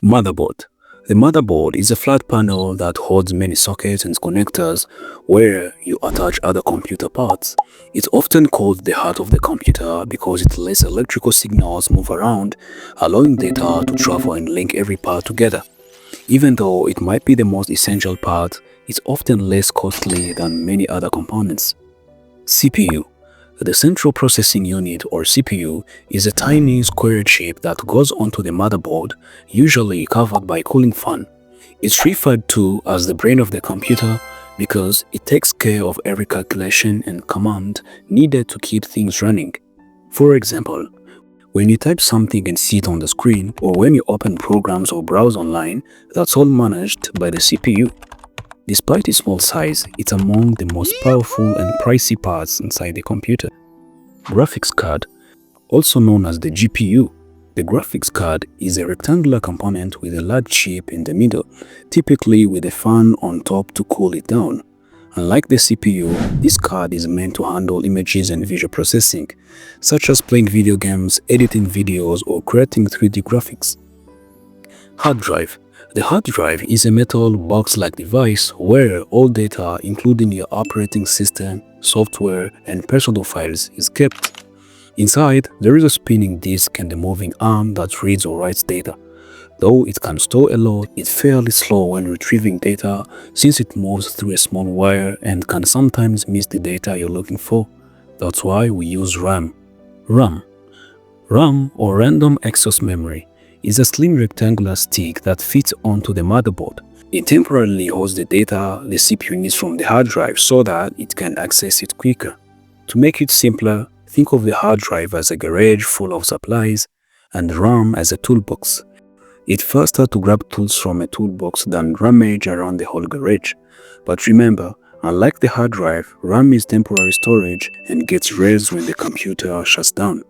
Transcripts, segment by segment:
Motherboard. The motherboard is a flat panel that holds many sockets and connectors where you attach other computer parts. It's often called the heart of the computer because it lets electrical signals move around, allowing data to travel and link every part together. Even though it might be the most essential part, it's often less costly than many other components. CPU. The Central Processing Unit, or CPU, is a tiny square chip that goes onto the motherboard, usually covered by a cooling fan. It's referred to as the brain of the computer because it takes care of every calculation and command needed to keep things running. For example, when you type something and see it on the screen, or when you open programs or browse online, that's all managed by the CPU. Despite its small size, it's among the most powerful and pricey parts inside the computer. Graphics card, also known as the GPU. The graphics card is a rectangular component with a large chip in the middle, typically with a fan on top to cool it down. Unlike the CPU, this card is meant to handle images and visual processing, such as playing video games, editing videos, or creating 3D graphics. Hard drive. The hard drive is a metal box-like device where all data, including your operating system, software, and personal files, is kept. Inside, there is a spinning disk and a moving arm that reads or writes data. Though it can store a lot, it's fairly slow when retrieving data since it moves through a small wire and can sometimes miss the data you're looking for. That's why we use RAM. RAM, or Random Access Memory, is a slim rectangular stick that fits onto the motherboard. It temporarily holds the data the CPU needs from the hard drive so that it can access it quicker. To make it simpler, think of the hard drive as a garage full of supplies and RAM as a toolbox. It's faster to grab tools from a toolbox than rummage around the whole garage. But remember, unlike the hard drive, RAM is temporary storage and gets raised when the computer shuts down.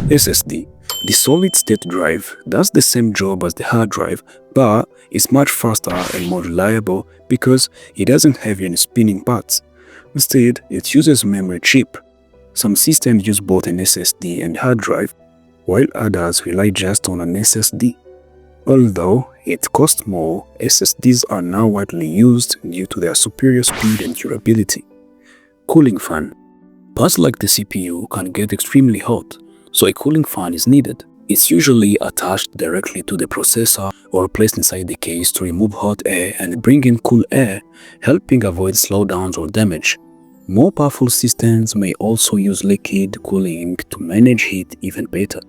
SSD. The solid-state drive does the same job as the hard drive, but it's much faster and more reliable because it doesn't have any spinning parts. Instead, it uses a memory chip. Some systems use both an SSD and hard drive, while others rely just on an SSD. Although it costs more, SSDs are now widely used due to their superior speed and durability. Cooling fan. Parts like the CPU can get extremely hot, so a cooling fan is needed. It's usually attached directly to the processor or placed inside the case to remove hot air and bring in cool air, helping avoid slowdowns or damage. More powerful systems may also use liquid cooling to manage heat even better.